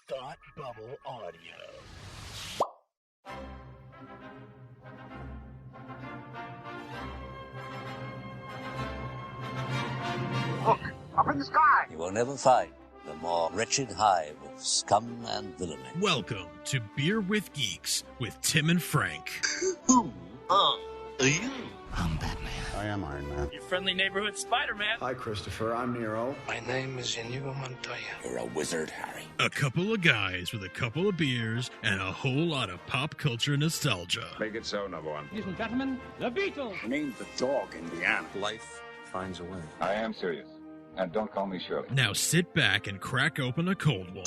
Thought Bubble Audio. Look, up in the sky! You will never find the more wretched hive of scum and villainy. Welcome to Beer with Geeks with Tim and Frank. Who are you? I'm Batman. I am Iron Man. Your friendly neighborhood Spider-Man. Hi, Christopher. I'm Nero. My name is Inigo Montoya. You're a wizard, Harry. A couple of guys with a couple of beers and a whole lot of pop culture nostalgia. Make it so, number one. Ladies and gentlemen, the Beatles. Named the dog Indiana. Life finds a way. I am serious. And don't call me Shirley. Now sit back and crack open a cold one,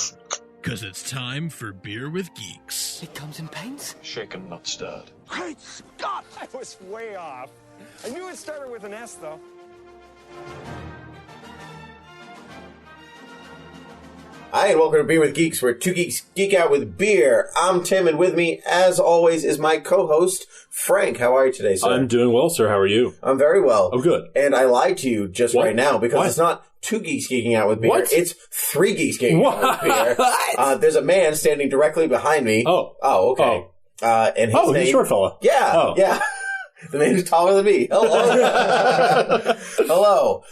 because it's time for Beer with Geeks. It comes in paints? Shaken, not stirred. Great Scott! I was way off. I knew it started with an S, though. Hi, and welcome to Beer with Geeks, where two geeks geek out with beer. I'm Tim, and with me, as always, is my co-host, Frank. How are you today, sir? I'm doing well, sir. How are you? I'm very well. Oh, good. And I lied to you just right now, because it's not two geeks geeking out with beer. What? It's three geeks geeking out with beer. There's a man standing directly behind me. Oh, okay. And his he's name... a short fella. Yeah, yeah. The man who's taller than me. Hello. Hello.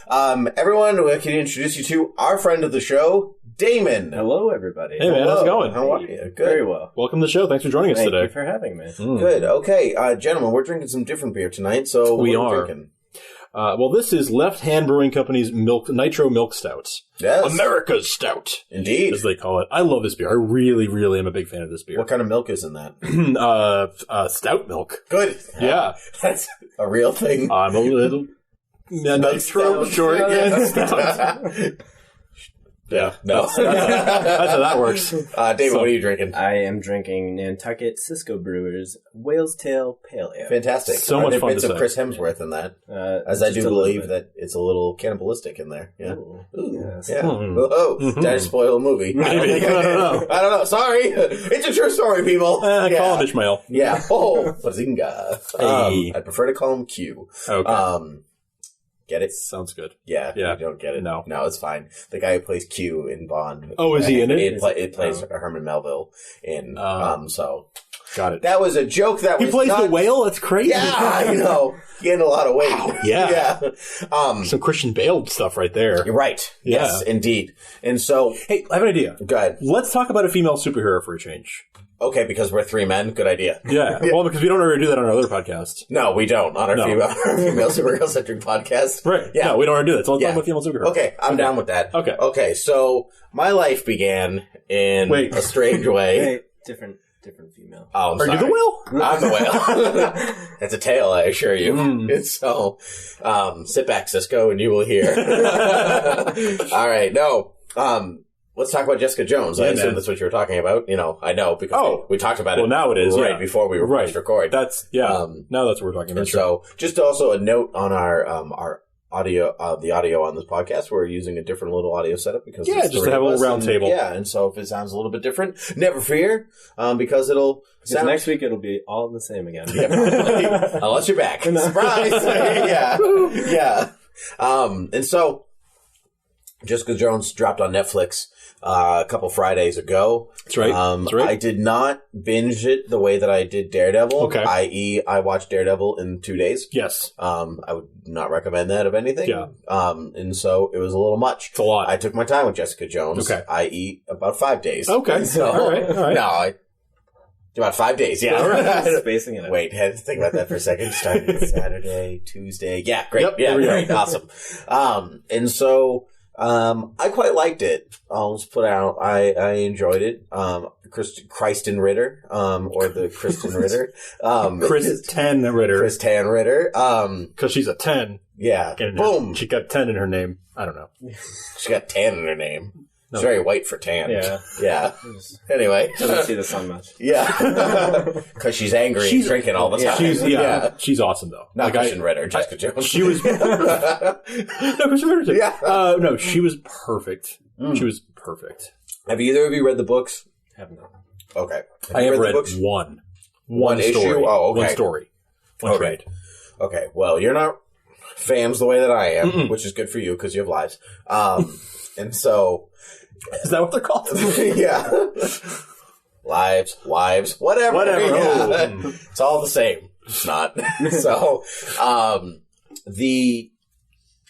Everyone, can you introduce you to our friend of the show, Damon? Hello, everybody. Hey, man. How's it going? How are you? Good. Very well. Welcome to the show. Thanks for joining us today. Thank you for having me. Good. Okay, gentlemen, we're drinking some different beer tonight, so We what are. drinking? Well, this is Left Hand Brewing Company's Nitro Milk Stout. Yes. America's Stout, Indeed. as they call it. I love this beer. I really, really am a big fan of this beer. What kind of milk is in that? Stout milk. Good. Yeah. That's a real thing. I'm a little Nitro Stout. Shortland Stout. Yeah, No. that's how that works. David, what are you drinking? I am drinking Nantucket Cisco Brewers Whale's Tail Pale Ale. Fantastic. So Are much there fun bits to of say. Chris Hemsworth in that? As I just do a little believe bit. that it's a little cannibalistic in there. Yeah. Ooh. Ooh. Yes. Yeah. Oh, did I spoil a movie? Maybe. I don't know. I don't know. Sorry. It's a true story, people. Call him Ishmael. Yeah. Oh, Bazinga. Hey. I'd prefer to call him Q. Okay. Get it? Sounds good. Yeah. Yeah. You don't get it. No. No, it's fine. The guy who plays Q in Bond. Oh, is he in it? It plays Herman Melville in, so. Got it. That was a joke that He was plays not... the whale? That's crazy. Yeah, I know. Gained a lot of weight. Wow, yeah. Yeah. Some Christian Bale stuff right there. You're right. Yeah. Yes, indeed. And so... Hey, I have an idea. Go ahead. Let's talk about a female superhero for a change. Okay, because we're three men. Good idea. Yeah. Well, because we don't ever do that on our other podcast. No, we don't. On our No. female superhero-centric podcast. Right. Yeah. No, we don't ever do that. So let's Yeah. talk about female superhero. Okay, I'm down with that. Okay. Okay, so my life began in a strange way. Hey, different female. Oh, I'm Are sorry. you the whale? I'm the whale. It's a tail, I assure you. It's so, sit back, Cisco, and you will hear. All right, no. Let's talk about Jessica Jones. I Yeah, assume man. that's what you were talking about. You know, I know because we talked about it. Well, now it is. Right yeah. before we were right. pressed record. That's, now that's what we're talking about. And so, just also a note on our audio, the audio on this podcast, we're using a different little audio setup because it's just three to have of a little us, round and- table. Yeah, and so if it sounds a little bit different, never fear, because it'll Because next week it'll be all the same again. Yeah, unless you're back. Surprise! Yeah. Yeah. And so, Jessica Jones dropped on Netflix a couple Fridays ago. That's right. That's right. I did not binge it the way that I did Daredevil. Okay. I.e., I watched Daredevil in 2 days. Yes. I would not recommend that of anything. Yeah. And so it was a little much. It's a lot. I took my time with Jessica Jones. Okay. I.e., about 5 days. Okay. So, All right. No, about 5 days, yeah. All right. Spacing it out. Wait, had to think about that for a second. Starting Saturday, Tuesday. Yeah, great. Yep, yeah, there we go. great. Awesome. And so, I quite liked it. I'll just put out, I enjoyed it. Kristen Ritter, or the Kristen Ritter. Kristen Ritter. Kristen Ritter. Because she's a 10. Yeah. Boom. She got 10 in her name. I don't know. She got tan in her name. No. She's very white for tan. Yeah. Yeah. Anyway. Doesn't see the sun much. Yeah. Because she's angry and drinking all the time. She's awesome, though. Not Kristen Ritter, Jessica Jones. She was... no, Kristen Ritter, too. Yeah. No, she was perfect. She was perfect. Have either of you read the books? Have not. Okay. I have read the books? one. One story. issue? Oh, okay. One story. One trade. Okay. Well, you're not... fans the way that I am, which is good for you because you have lives. And so... Is that what they're called? Yeah. Lives, wives, whatever. Yeah. It's all the same. It's not. So,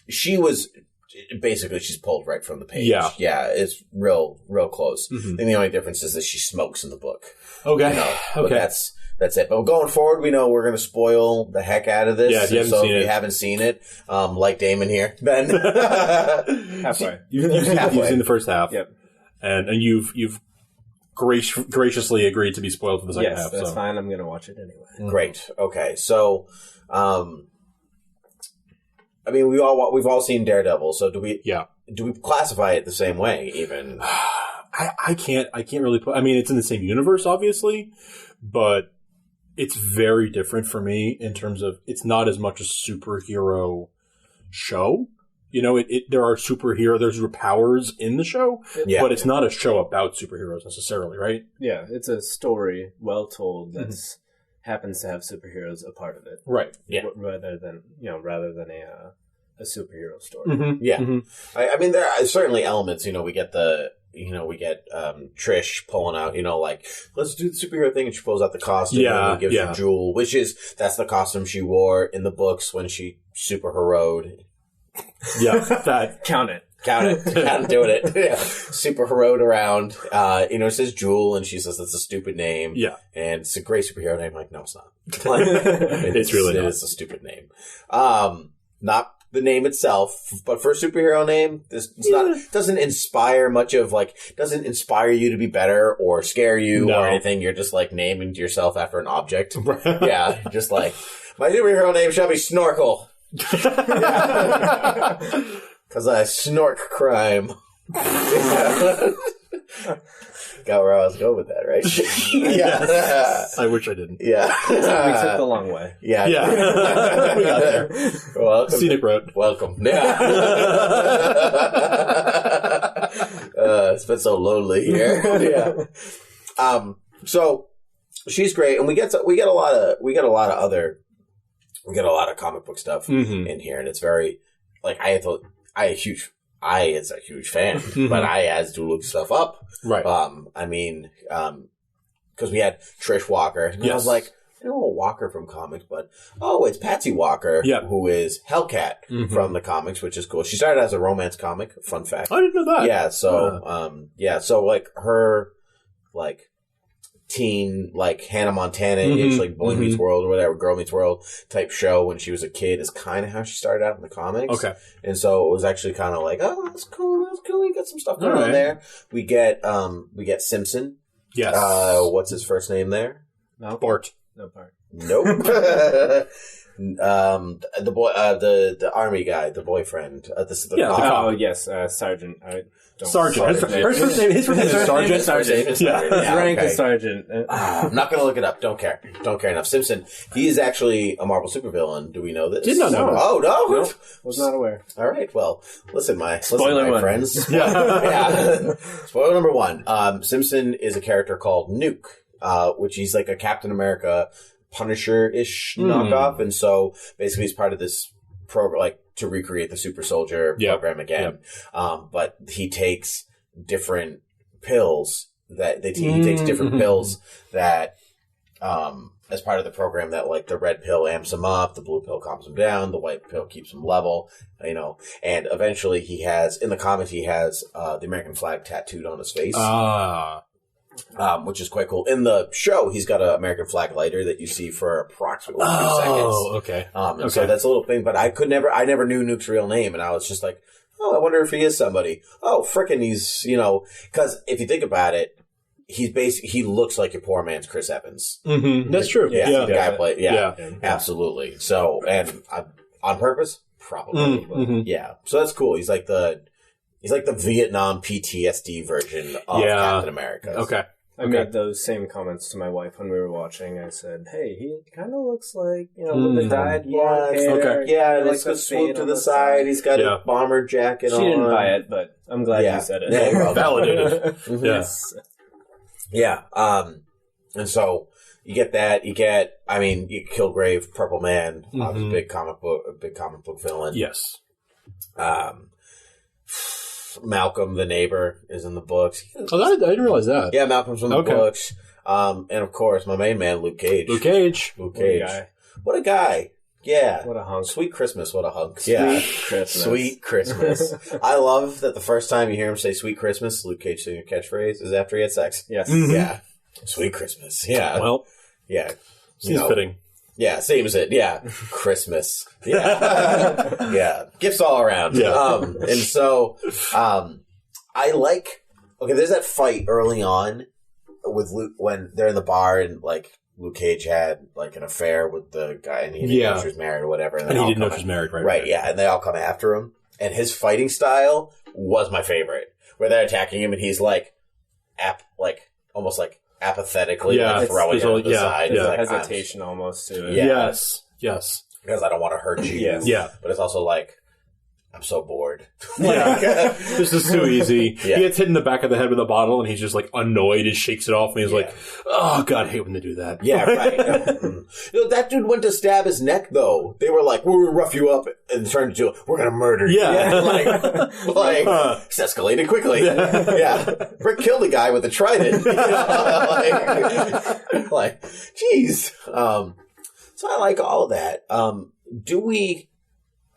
she was... Basically, she's pulled right from the page. Yeah. Yeah, it's real close. Mm-hmm. And the only difference is that she smokes in the book. Okay. But that's it. But going forward, we know we're going to spoil the heck out of this. Yeah, if you haven't seen it, like Damon here, then halfway. You've seen the first half. Yep. And you've graciously agreed to be spoiled for the second half. That's fine. I'm going to watch it anyway. Great. Okay. So, I mean, we've all seen Daredevil. So do we classify it the same way? Even I can't really put. I mean, it's in the same universe, obviously, but it's very different for me in terms of it's not as much a superhero show. You know, there are there's powers in the show, but it's not a show about superheroes necessarily, right? Yeah, it's a story well told that happens to have superheroes a part of it, right? Yeah, rather than a superhero story. Mm-hmm. Yeah, I mean, there are certainly elements. We get Trish pulling out, like, let's do the superhero thing, and she pulls out the costume and gives her Jewel, that's the costume she wore in the books when she super-heroed. Yeah, that count it. Count doing it. Yeah. Super-heroed around. It says Jewel, and she says that's a stupid name. Yeah. And it's a great superhero name. Like, no, it's not. It's really not. It is a stupid name. Not the name itself, but for a superhero name, doesn't inspire much of, doesn't inspire you to be better or scare you or anything. You're just, naming yourself after an object. Yeah, just my superhero name shall be Snorkel. Because I snork crime. Got where I was going with that, right? Yeah. I wish I didn't. Yeah. We took the long way. Yeah. We got there. Welcome. Scenic road. Welcome. Yeah. It's been so lonely here. Yeah. So she's great, and we get a lot of comic book stuff in here, and it's very as a huge fan, but I had to look stuff up. Right. Because we had Trish Walker, and I was like, I know a Walker from comics, but it's Patsy Walker, who is Hellcat from the comics, which is cool. She started as a romance comic. Fun fact. I didn't know that. Yeah. So, so her teen, Hannah Montana-ish, Boy Meets World or whatever, Girl Meets World type show when she was a kid is kind of how she started out in the comics. Okay. And so it was actually kind of that's cool. We got some stuff going on there. We get Simpson. Yes. What's his first name there? No. Bart. No, Bart. Nope. The boy, the army guy, the boyfriend. This is the cop. Yes, Sergeant. Sergeant. His first name is Sergeant. Sergeant. Yeah. His rank is Sergeant. I'm not going to look it up. Don't care enough. Simpson. He is actually a Marvel supervillain. Do we know this? Did not know. Oh no, nope. Was not aware. All right. Well, listen, my friends. Yeah. Spoiler number 1. Simpson is a character called Nuke, which he's like a Captain America Punisher-ish knockoff, and so basically he's part of this program, to recreate the Super Soldier program again. But he takes different pills that he takes different pills that as part of the program that the red pill amps him up, the blue pill calms him down, the white pill keeps him level, and eventually he has, in the comics, he has the American flag tattooed on his face. Which is quite cool. In the show, he's got an American flag lighter that you see for approximately 2 seconds. Oh, okay. So that's a little thing, but I never knew Nuke's real name, and I was just like, I wonder if he is somebody. Oh, frickin' he's, because if you think about it, he looks like your poor man's Chris Evans. Mm-hmm. That's true. Yeah. The guy absolutely. So, and on purpose? Probably. Mm-hmm. Yeah. So that's cool. He's like the Vietnam PTSD version of Captain America. Okay. I made those same comments to my wife when we were watching. I said, hey, he kind of looks like, the dyed blonde hair. Okay. Yeah, and it's got swoop to the side. He's got a bomber jacket on. She didn't buy it, but I'm glad you said it. Yeah, validated. Yes. Yeah. And so, You get that. You get Kilgrave, Purple Man, big comic book villain. Yes. Malcolm the neighbor is in the books. Oh, I didn't realize that. Yeah, Malcolm's in the books. And of course, my main man, Luke Cage. Luke Cage. What a guy. Yeah. What a hunk. Sweet Christmas, what a hunk. Sweet Christmas. I love that the first time you hear him say Sweet Christmas, Luke Cage saying a catchphrase is after he had sex. Yes. Mm-hmm. Yeah. Sweet Christmas. Yeah. Well. Yeah. Seems fitting. Yeah, same as it. Yeah. Christmas. Yeah. Yeah. Gifts all around. Yeah. And so, I like, there's that fight early on with Luke when they're in the bar and, like, Luke Cage had, like, an affair with the guy and he didn't know if she was married or whatever. And he didn't know if she was married, right? Right, yeah. And they all come after him. And his fighting style was my favorite. Where they're attacking him and he's, like, almost like apathetically throwing him to the side. There's like, hesitation almost to it. Yes. Because I don't want to hurt you. Yeah. But it's also like, I'm so bored. This is too easy. Yeah. He gets hit in the back of the head with a bottle, and he's just like annoyed and shakes it off, and he's like, "Oh God, I hate when they do that." Yeah, right. That dude went to stab his neck, though. They were like, "We're gonna rough you up," and turned to, "We're gonna murder you." Yeah, it's escalated quickly. Yeah, Rick killed a guy with a trident. Jeez. So I like all of that. Do we?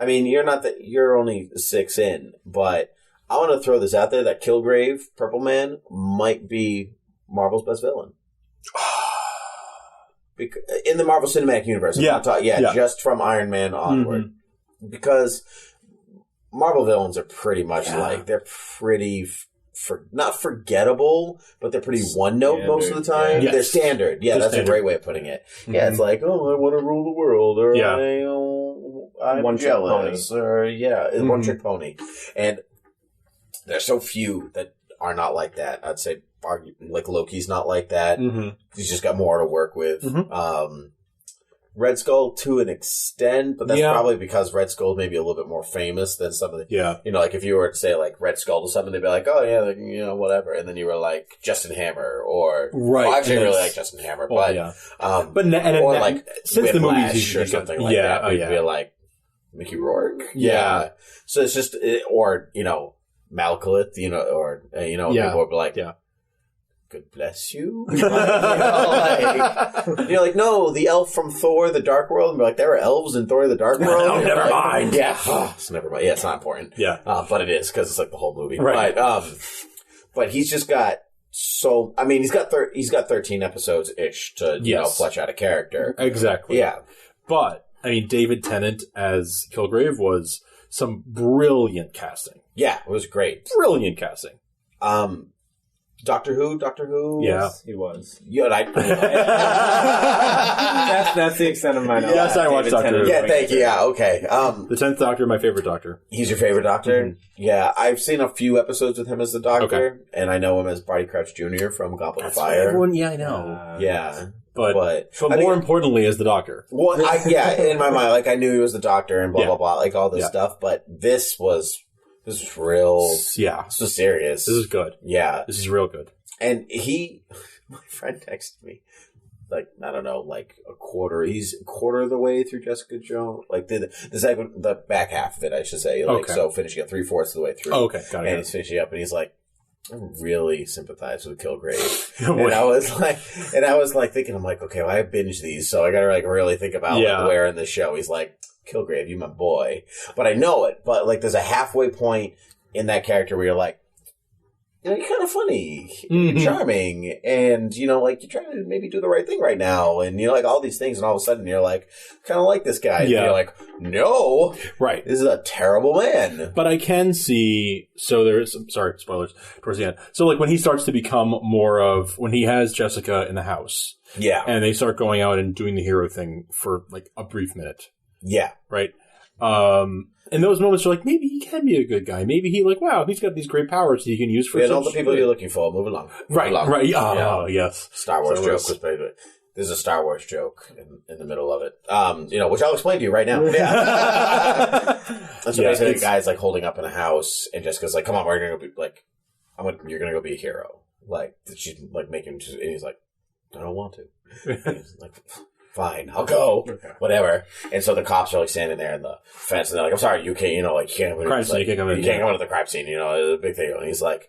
I mean, you're only 6 in, but I want to throw this out there that Kilgrave, Purple Man, might be Marvel's best villain. In the Marvel Cinematic Universe. Just from Iron Man onward. Because Marvel villains are pretty much they're pretty, not forgettable, but they're pretty one-note most of the time. Yes. They're standard. Yeah, that's a great way of putting it. Yeah, it's like, I want to rule the world, or I'm one jealous, or one trick pony. And there's so few that are not like that. I'd say, like Loki's not like that. He's just got more to work with. Red Skull to an extent, but that's probably because Red Skull may be a little bit more famous than some of the, like if you were to say like Red Skull to someone, they'd be like, oh yeah, whatever. And then you were like Justin Hammer or, well, actually I really like Justin Hammer, or like since the movies or something like that, you'd be like Mickey Rourke. Yeah. So it's just, or, Malcolith, or, people would be like, God bless you. You're like, no, the elf from Thor, the Dark World. And we're like, there are elves in Thor, the Dark World. No, never mind. Yeah. So never mind. Yeah, it's not important. Yeah. But it is, because it's like the whole movie. Right. But he's just got he's got 13 episodes-ish to, flesh out a character. Exactly. Yeah. But, David Tennant as Kilgrave was some brilliant casting. Yeah, it was great. Brilliant casting. Doctor Who? Yeah. Yes, he was. Yeah, that's the extent of my knowledge. Yes, I watched Doctor Who. Yeah, thank you. Yeah, okay. The 10th Doctor, my favorite Doctor. He's your favorite Doctor? Yeah, I've seen a few episodes with him as the Doctor, and I know him as Barty Crouch Jr. from Goblet of Fire. Everyone, I know. But more importantly, as the Doctor. Well, in my mind, like I knew he was the Doctor and blah blah blah, like all this stuff. But this was real. Yeah, this was serious. This is good. Yeah, this is real good. And my friend texted me, like I don't know, like he's a quarter of the way through Jessica Jones, like the back half of it, I should say. Like so, finishing up 3/4 of the way through. Oh, okay, got it. And he's finishing up, and he's like, I really sympathize with Kilgrave. And I was like thinking, I'm like, okay, well, I binged these, so I gotta like really think about where in the show he's like, Kilgrave, you my boy. But I know it, but like there's a halfway point in that character where you're like, you're kind of funny, you're charming, and like you're trying to maybe do the right thing right now, and like all these things, and all of a sudden you're like, kind of like this guy, and you're like, no, right, this is a terrible man. But I can see, so there's, sorry, spoilers towards the end. So like when he starts to become more of, when he has Jessica in the house, and they start going out and doing the hero thing for like a brief minute, right. And those moments are like, maybe he can be a good guy. Maybe wow, he's got these great powers he can use for all the people you're looking for. Move along. Right. Oh, yes. Star Wars joke was pretty good. There's a Star Wars joke in the middle of it. Which I'll explain to you right now. So basically, the guy's like holding up in a house, and Jessica's like, "Come on, we're gonna go be like, you're gonna go be a hero." Like she's like making, and he's like, I don't want to. He's like, fine, I'll go. Whatever. And so the cops are like standing there in the fence, and they're like, I'm sorry, you can't, you know, like, you can't, crime scene, like, you can't go into the crime scene, you know, it's a big thing. And he's like,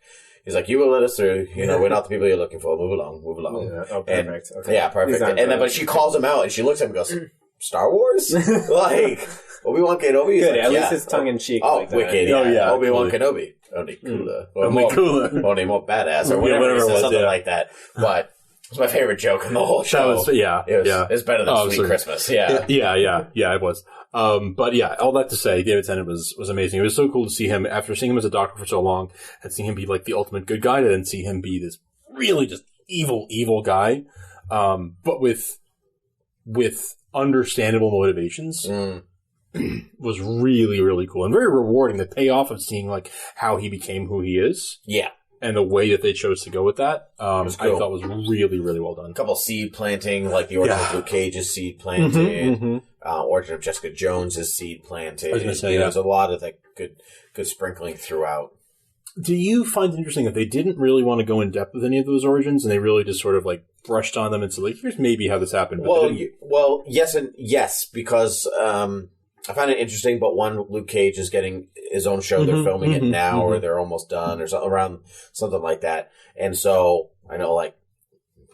you will let us through, you know, we're not the people you're looking for, move along. Yeah. Oh, perfect. Okay. Yeah, perfect. And then, but she calls him out, and she looks at him and goes, Star Wars? Like, Obi-Wan Kenobi? Good, like, at least it's tongue-in-cheek. Oh, like that. wicked. Oh, yeah. Obi-Wan Kenobi. Only cooler. Only cooler. Only more badass, or whatever, it was, something like that. But it's my favorite joke in the whole show. It's better than Sweet Christmas. Yeah, it was. But yeah, all that to say, David Tennant was amazing. It was so cool to see him after seeing him as a doctor for so long and seeing him be like the ultimate good guy, and then see him be this really just evil guy, but with understandable motivations. Was really, really cool and very rewarding. The payoff of seeing like how he became who he is. Yeah. And the way that they chose to go with that, I thought was really, really well done. A couple seed planting, like the Origin of Luke Cage's seed planted, Origin of Jessica Jones's seed planted. I was going to say, there's a lot of that good sprinkling throughout. Do you find it interesting that they didn't really want to go in depth with any of those origins, and they really just sort of like brushed on them and said, like, here's maybe how this happened? Well, yes and yes, because I find it interesting, but one, Luke Cage is getting his own show. They're filming it now, or they're almost done, or around something like that. And so I know, like,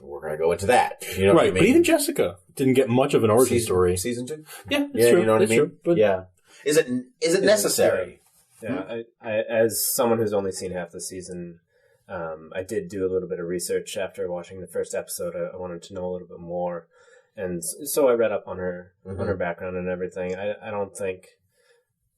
we're going to go into that. You know what I mean? But even Jessica didn't get much of an origin story. Season 2? Yeah, it's true. You know what I mean? True, but yeah. Is it necessary? Yeah, I, as someone who's only seen half the season, I did do a little bit of research after watching the first episode. I wanted to know a little bit more. And so I read up on her background and everything. I don't think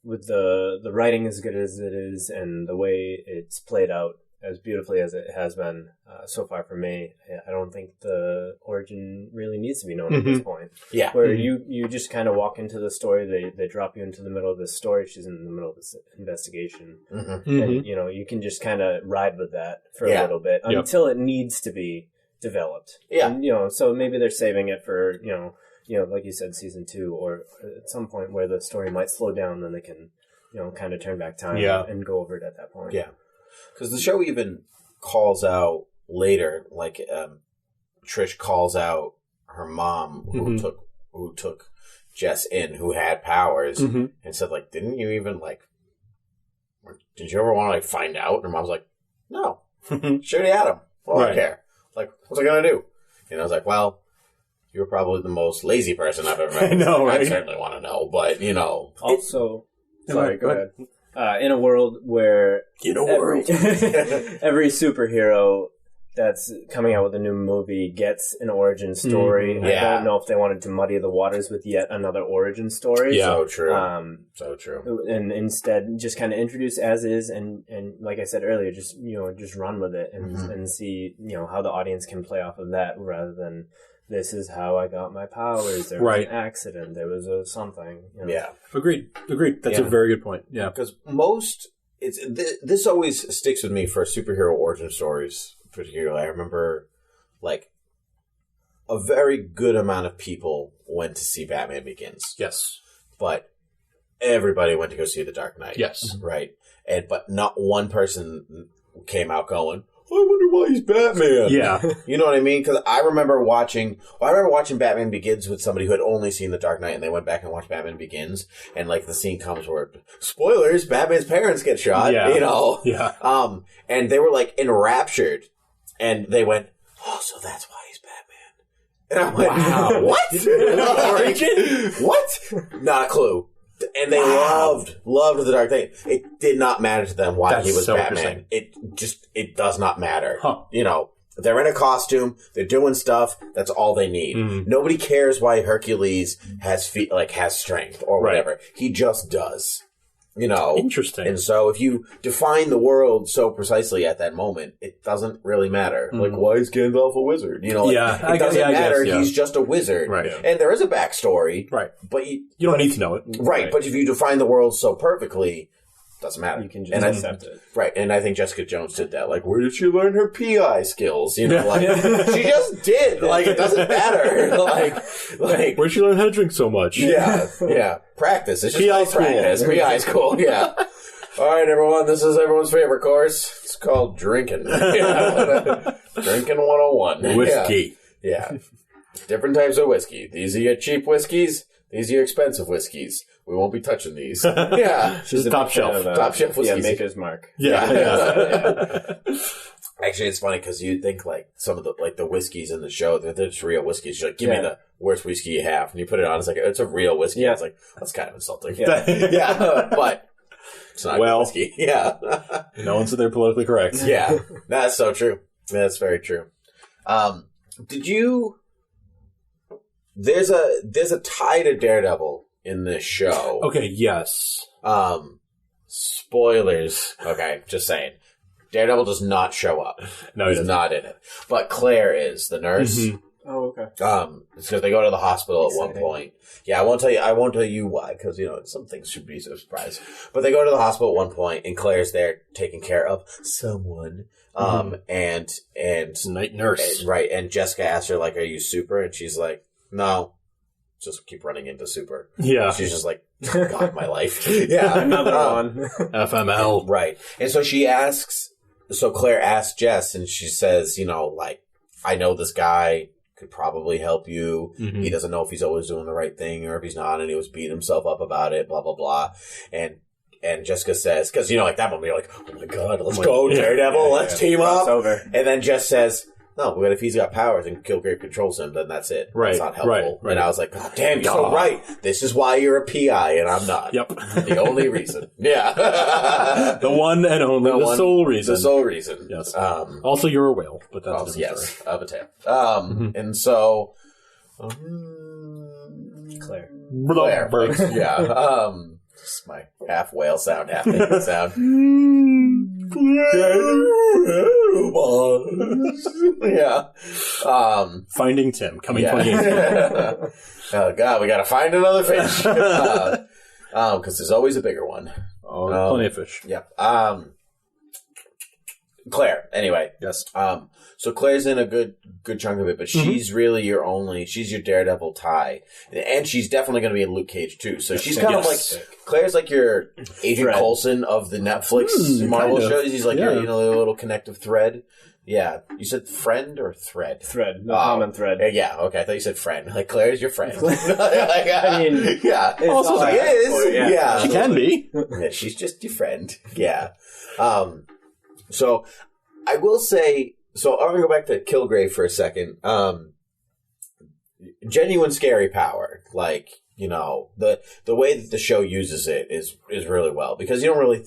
with the writing as good as it is and the way it's played out as beautifully as it has been so far for me, I don't think the origin really needs to be known at this point. Yeah. Where you just kind of walk into the story, they drop you into the middle of this story. She's in the middle of this investigation. And, you know, you can just kind of ride with that for a little bit until it needs to be developed. Yeah. And, you know, so maybe they're saving it for, you know, like you said, season 2, or at some point where the story might slow down, then they can, you know, kind of turn back time and go over it at that point. Yeah. Because the show even calls out later, like, Trish calls out her mom who took Jess in, who had powers, and said, like, didn't you ever want to, like, find out? And her mom's like, no. She already had him. Well, I don't care. Like, what's I gonna do? And I was like, well, you're probably the most lazy person I've ever met. I know, right? I certainly want to know, but, you know. Also, sorry, go ahead. In a world where every superhero that's coming out with a new movie gets an origin story. I don't know if they wanted to muddy the waters with yet another origin story. Yeah, so true. So true. And instead, just kind of introduce as is, and like I said earlier, just run with it and see how the audience can play off of that rather than this is how I got my powers. There was an accident. There was a something. Yeah, agreed. That's a very good point. Yeah, because this always sticks with me for superhero origin stories. Particularly, I remember, like, a very good amount of people went to see Batman Begins. Yes. But everybody went to go see The Dark Knight. Yes. Right? But not one person came out going, I wonder why he's Batman. Yeah. You know what I mean? Because I remember watching Batman Begins with somebody who had only seen The Dark Knight, and they went back and watched Batman Begins, and, like, the scene comes where, spoilers, Batman's parents get shot, you know? Yeah. And they were, like, enraptured. And they went, oh, so that's why he's Batman. And I'm like, wow, what? What? Not a clue. And they loved The Dark Knight. It did not matter to them why he was so Batman. It does not matter. Huh. You know, they're in a costume, they're doing stuff, that's all they need. Nobody cares why Hercules has strength or whatever. He just does. You know, interesting. And so if you define the world so precisely at that moment, it doesn't really matter. Like, why is Gandalf a wizard? You know, like, it doesn't matter. He's just a wizard. Right. And there is a backstory. Right. But you don't need to know it. Right. But if you define the world so perfectly, it doesn't matter. You can just accept it. Right. And I think Jessica Jones did that. Like, where did she learn her PI skills? You know, like, she just did. Like, it doesn't matter. Like, where'd she learn how to drink so much? Yeah. Practice. It's just PI like school. Practice. PI school, yeah. All right, everyone. This is everyone's favorite course. It's called drinking. Drinking 101. Whiskey. Yeah. Different types of whiskey. These are your cheap whiskeys. These are your expensive whiskeys. We won't be touching these. Yeah. She's top shelf. Top shelf whiskeys. Yeah, Maker's Mark. Yeah. Actually, it's funny because you'd think like some of the whiskeys in the show, they're just real whiskeys. You're like, give me the worst whiskey you have. And you put it on, it's like, it's a real whiskey. Yeah. It's like, that's kind of insulting. Yeah. Yeah. But it's not good whiskey. Yeah. No one's there politically correct. Yeah. That's so true. That's very true. Did you... There's a tie to Daredevil in this show. Okay, yes. Spoilers. Okay, just saying. Daredevil does not show up. No, he's not in it. But Claire is the nurse. Mm-hmm. Oh, okay. It's because they go to the hospital at one point. Yeah, I won't tell you why, because some things should be a surprise. But they go to the hospital at one point, and Claire's there taking care of someone. And night nurse, right? And Jessica asks her like, "Are you super?" And she's like, "No, just keep running into super." Yeah, she's just like, "God, my life." Yeah, another one. FML, right? And so she asks. So Claire asks Jess, and she says, like, I know this guy could probably help you. Mm-hmm. He doesn't know if he's always doing the right thing or if he's not, and he was beating himself up about it, blah, blah, blah. And Jessica says, because, like, that moment, you're like, oh my God, let's go, Daredevil, let's team up. Over. And then Jess says, no, but if he's got powers and Kilgrave controls him, then that's it. Right. It's not helpful. Right. And I was like, God damn, you're so right. This is why you're a PI and I'm not. Yep. The only reason. Yeah. The one and only, the sole reason. The sole reason. Yes. Also, you're a whale, but that's a different story. Of a tail. And so... Claire. Yeah. It's my half whale sound, half penguin sound. Yeah. Finding Tim, coming 2018. Oh, God, we gotta find another fish. Because there's always a bigger one. Oh, plenty of fish. Yep. Claire, anyway. Yes. So Claire's in a good chunk of it, but she's really she's your Daredevil tie. And she's definitely going to be in Luke Cage too. So she's kind of like, Claire's like your Agent Coulson of the Netflix Marvel shows. He's like your little connective thread. Yeah. You said friend or thread? Thread. No common thread. Yeah, okay. I thought you said friend. Like, Claire's your friend. I mean, yeah. Also, she is. Yeah. She can be. Yeah, she's just your friend. Yeah. So I will say, so I'm going to go back to Kilgrave for a second. Genuine scary power. Like, the way that the show uses it is really well. Because you don't really,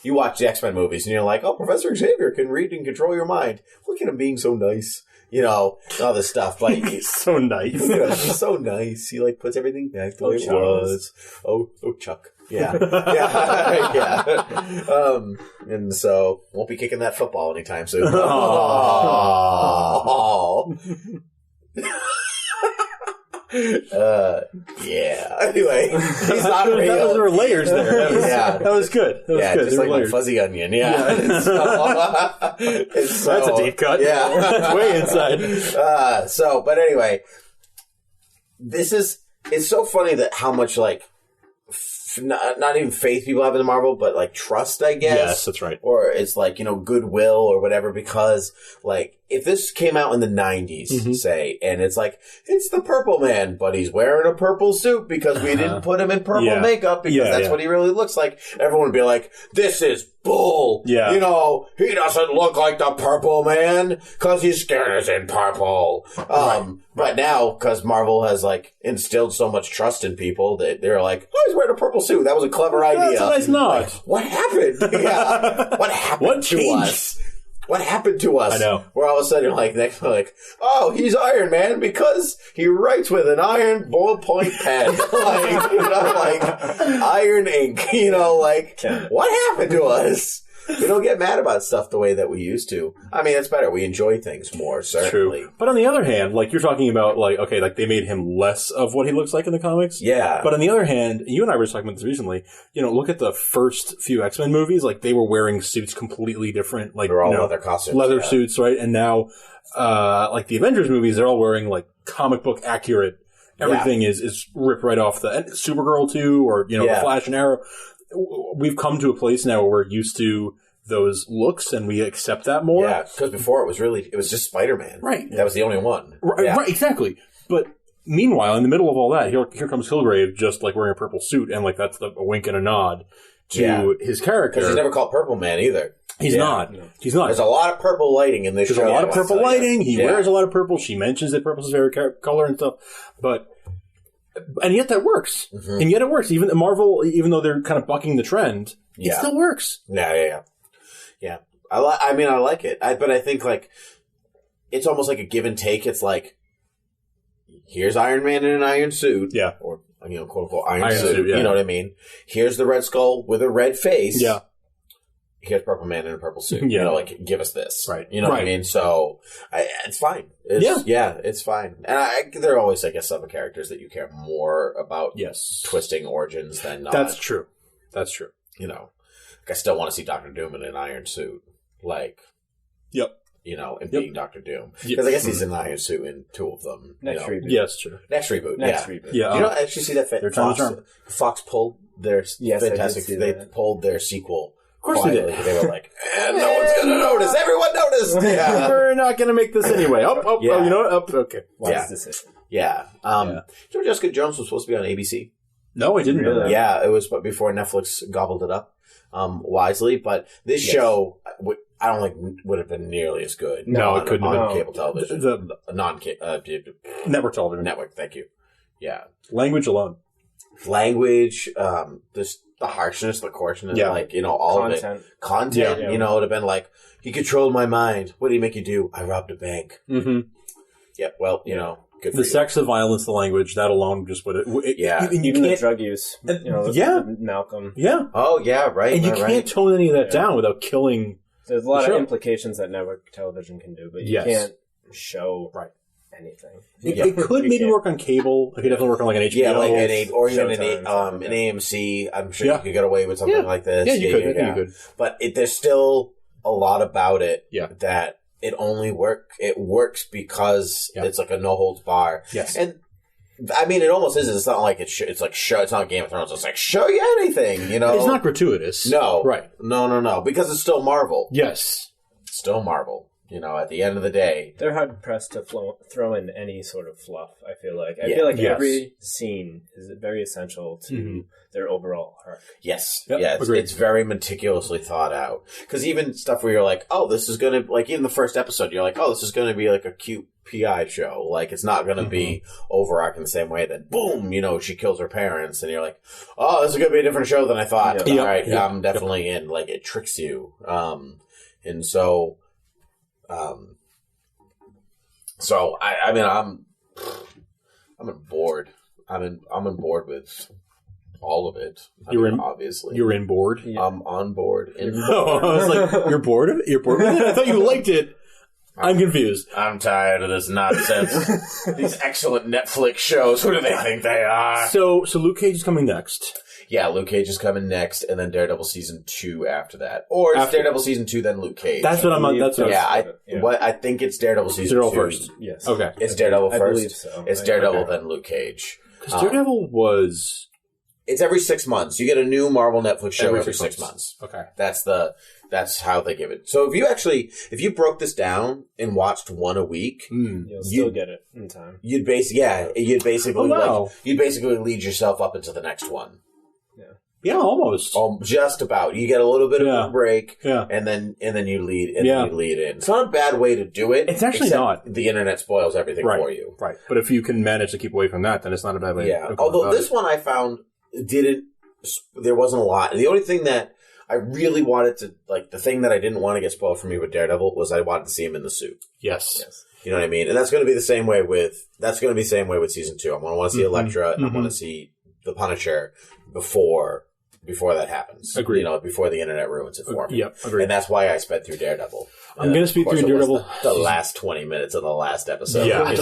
you watch the X-Men movies and you're like, oh, Professor Xavier can read and control your mind. Look at him being so nice. All this stuff. Like, he's so nice. He's so nice. He, puts everything back the way it was. Oh, Chuck. Yeah. Yeah. And so, won't be kicking that football anytime soon. Yeah. Anyway, he's not real. There were layers there. That was good. That was good. Just like my fuzzy onion. Yeah. That's a deep cut. Yeah. It's way inside. But anyway, it's so funny that how much not even faith people have in the Marvel, but trust, I guess. Yes, that's right. Or it's goodwill or whatever, because if this came out in the 90s, say, and it's it's the Purple Man, but he's wearing a purple suit because we didn't put him in purple makeup because that's what he really looks like. Everyone would be like, this is bull. Yeah. He doesn't look like the Purple Man because his skin is in purple. But now, because Marvel has instilled so much trust in people that they're like, oh, he's wearing a purple suit. That was a clever idea. That's a nice nod. What happened? Yeah. What happened to us? What happened to us? I know. Where all of a sudden you're next oh, he's Iron Man because he writes with an iron ballpoint pen. Iron ink. What happened to us? We don't get mad about stuff the way that we used to. I mean, it's better. We enjoy things more, certainly. True. But on the other hand, you're talking about, they made him less of what he looks like in the comics. Yeah. But on the other hand, you and I were talking about this recently, look at the first few X-Men movies, they were wearing suits completely different. They're all leather costumes. Leather suits, right? And now, the Avengers movies, they're all wearing, comic book accurate. Everything is ripped right off and Supergirl too, or, the Flash and Arrow. We've come to a place now where we're used to those looks and we accept that more. Yeah, because before it was just Spider-Man. Right. That was the only one. Right, exactly. But meanwhile, in the middle of all that, here comes Kilgrave just like wearing a purple suit, and like that's a wink and a nod to his character. Because he's never called Purple Man either. He's not. No. He's not. There's a lot of purple lighting in this show. There's a lot of purple lighting. He wears a lot of purple. She mentions that purple's his favorite color and stuff. And yet that works. Mm-hmm. And yet it works. Even Marvel, even though they're kind of bucking the trend, it still works. Yeah. I like it. But I think, like, it's almost like a give and take. It's like, here's Iron Man in an iron suit. Yeah. Or, quote unquote, iron suit. You know what I mean? Here's the Red Skull with a red face. Yeah. Here's Purple Man in a purple suit. Yeah. Like, give us this. Right. You know what I mean? So, it's fine. It's fine. And there are always, I guess, some characters that you care more about twisting origins than not. That's true. I still want to see Dr. Doom in an iron suit. Like, and being Dr. Doom. Because I guess he's in an iron suit in two of them. Next reboot. Yes, true. Next reboot. Reboot. Yeah. You actually see that Fox pulled their fantastic. They pulled their sequel. Of course they did. They were like, no one's going to notice. Everyone noticed. Yeah. We're not going to make this anyway. Oh, you know what? Okay. Wise decision. Yeah. Jessica Jones was supposed to be on ABC. No, I didn't know that. Yeah, it was before Netflix gobbled it up wisely. But this show, I don't think would have been nearly as good. No, it couldn't on cable television. The network television. Network, thank you. Yeah. Language alone. The harshness, the coarseness, all of it. Content, it would have been like, he controlled my mind. What did he make you do? I robbed a bank. Mm-hmm. Yeah, well, good for the sex, the violence, the language, that alone just would it. Even the drug use. Malcolm. Yeah. Oh, yeah, right. And you can't tone any of that down without killing. There's a lot of implications that network television can do, but you can't show anything. It could maybe work on cable. It could definitely work on like an HBO. Yeah, or even an AMC. I'm sure you could get away with something like this. Yeah, you could. I think you could. But there's still a lot about it that it only works because it's like a no holds bar. Yes. And I mean, it almost is. It's not like it's like show. It's not Game of Thrones. It's like show you anything. It's not gratuitous. No. Right. No. Because it's still Marvel. Yes. It's still Marvel. At the end of the day, they're hard pressed to throw in any sort of fluff. I feel like every scene is very essential to their overall arc. Yes, it's very meticulously thought out. Because even stuff where you're like, oh, this is gonna even the first episode, you're like, oh, this is gonna be like a cute PI show. Like it's not gonna be overarching the same way. Then boom, she kills her parents, and you're like, oh, this is gonna be a different show than I thought. All right, I'm definitely in. Like it tricks you, and so. I mean, I'm bored. I'm on board with all of it. Obviously. You're in board? Yeah. I'm on board. I was like, you're bored of it? You're bored with it? I thought you liked it. I'm confused. I'm tired of this nonsense. These excellent Netflix shows. Who do they think they are? So Luke Cage is coming next. Yeah, Luke Cage is coming next, and then Daredevil Season 2 after that. Or it's Daredevil Season 2, then Luke Cage. That's what I'm on. I think it's Daredevil Season 2. First. Yes. Okay. It's Daredevil first. I believe so. It's Daredevil, then Luke Cage. Because Daredevil was... It's every 6 months. You get a new Marvel Netflix show every 6 months. Okay. That's how they give it. So if you broke this down and watched one a week, you'll still get it in time. You'd basically lead yourself up into the next one. Yeah, almost. Just about. You get a little bit of a break, and then you lead you lead in. It's not a bad way to do it. It's actually not. The internet spoils everything for you. Right. But if you can manage to keep away from that, then it's not a bad way. Yeah. Although this one I found there wasn't a lot. And the only thing that I really wanted to, the thing that I didn't want to get spoiled for me with Daredevil was I wanted to see him in the suit. Yes. You know what I mean? And that's going to be the same way with Season 2. I'm going to want to see Elektra and I want to see the Punisher before that happens. Agreed. Before the internet ruins it for me. Yep, agreed. And that's why I sped through Daredevil. I'm going to speed through Daredevil. The last 20 minutes of the last episode. Yeah.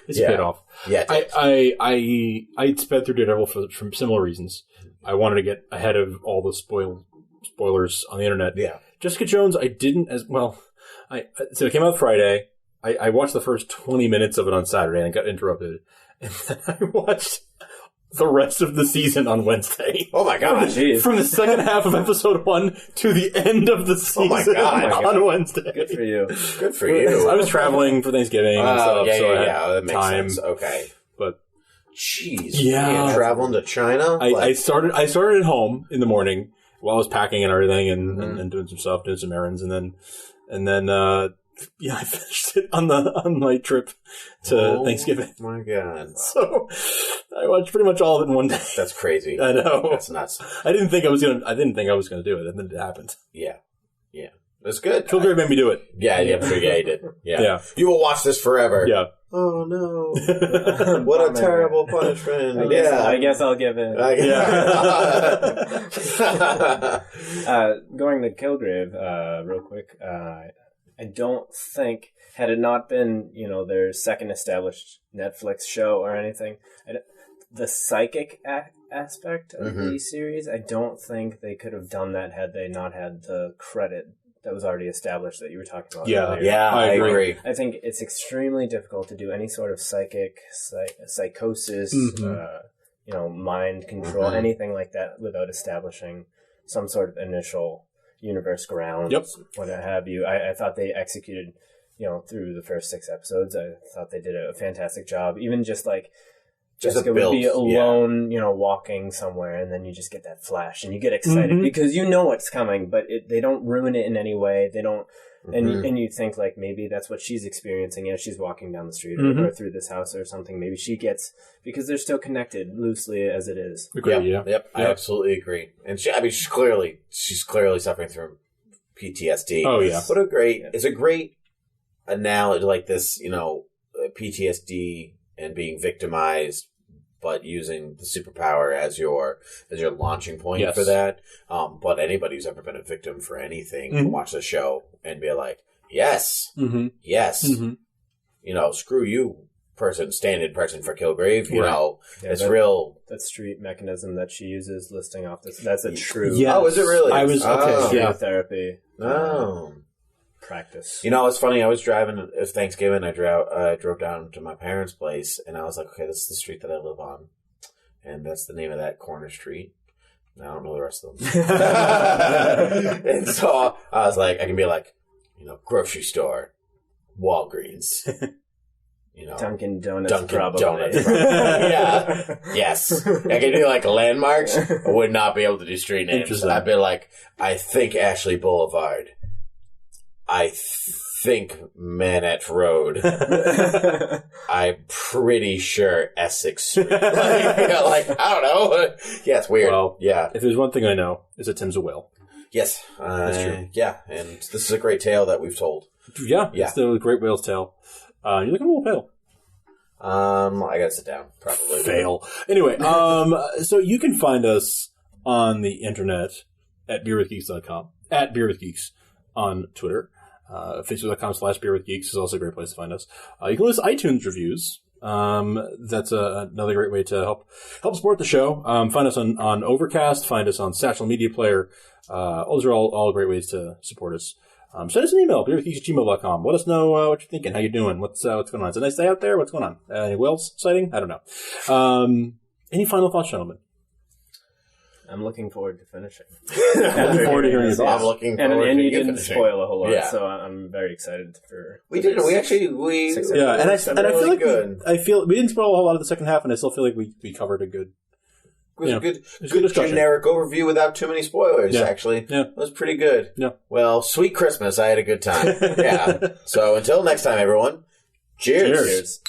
It's a bit off. Yeah. I sped through Daredevil for similar reasons. I wanted to get ahead of all the spoilers on the internet. Yeah. Jessica Jones, I didn't as well. So it came out Friday. I watched the first 20 minutes of it on Saturday and got interrupted. And then I watched the rest of the season on Wednesday. Oh my god! From the second half of episode 1 to the end of the season on Wednesday. Good for you. Good for you. I was traveling for Thanksgiving and stuff, so I had that makes time. sense. Okay, but jeez, yeah, traveling to China. I started at home in the morning while I was packing and everything, and doing some stuff, doing some errands, and then I finished it on my trip to Thanksgiving. Oh my god! So I watched pretty much all of it in one day. That's crazy. I know. That's nuts. I didn't think I was gonna do it, and then it happened. Yeah. That's good. Kilgrave made me do it. Yeah, I'm sure. Yeah, he did. Yeah. You will watch this forever. Yeah. Oh no! What a terrible punishment. I guess I'll give it. Going to Kilgrave, real quick. I don't think, had it not been, their second established Netflix show or anything, the psychic aspect of the series, I don't think they could have done that had they not had the credit that was already established that you were talking about earlier. Yeah, I agree. I think it's extremely difficult to do any sort of psychosis, mind control, anything like that without establishing some sort of initial universe grounds, what have you. I thought they executed, through the first 6 episodes, I thought they did a fantastic job. Even just like Jessica would be alone, walking somewhere, and then you just get that flash, and you get excited because you know what's coming, but they don't ruin it in any way. They don't, and you think like maybe that's what she's experiencing as she's walking down the street or through this house or something. Maybe she gets, because they're still connected loosely as it is. Yep. I absolutely agree. And she's clearly suffering from PTSD. Oh yeah. What a great, it's a great analogy like this, PTSD and being victimized, but using the superpower as your launching point for that. But anybody who's ever been a victim for anything can watch the show and be like, yes, screw you, stand-in person for Kilgrave. It's real. That street mechanism that she uses, listing off this, that's a true. Yeah. Oh, is it really? I was okay. Therapy. Practice. It's funny. I was driving Thanksgiving. I drove down to my parents' place, and I was like, okay, this is the street that I live on, and that's the name of that corner street. I don't know the rest of them. And so I was like, I can be like, grocery store, Walgreens, Dunkin' Donuts. Yeah. Yes. I can do like landmarks. I would not be able to do street names. I'd be like, I think Ashley Boulevard. I think Manette Road. I'm pretty sure Essex Street. I don't know. Yeah, it's weird. Well, yeah. If there's one thing I know, is that Tim's a whale. Yes. That's true. Yeah, and this is a great tale that we've told. Yeah. It's the great whale's tale. You're looking a little pale. I gotta sit down, probably. Fail. Anyway, so you can find us on the internet at beerwithgeeks.com, at beerwithgeeks on Twitter. Facebook.com/beerwithgeeks is also a great place to find us. You can listen to iTunes reviews. That's another great way to help support the show. Find us on Overcast. Find us on Satchel Media Player. Those are all great ways to support us. Send us an email, beerwithgeeks@gmail.com. Let us know what you're thinking, how you're doing, what's going on. Is it a nice day out there? What's going on? Any whales sighting? I don't know. Any final thoughts, gentlemen? I'm looking forward to finishing. Looking forward to hearing your thoughts. I'm looking forward and to you didn't finishing. spoil a whole lot, so I'm very excited for. We didn't. We actually. Yeah, and I feel like we didn't spoil a whole lot of the second half, and I still feel like we covered a good. It was a good generic overview without too many spoilers, actually. Yeah. It was pretty good. Yeah. Well, sweet Christmas. I had a good time. Yeah. So until next time, everyone. Cheers. Cheers.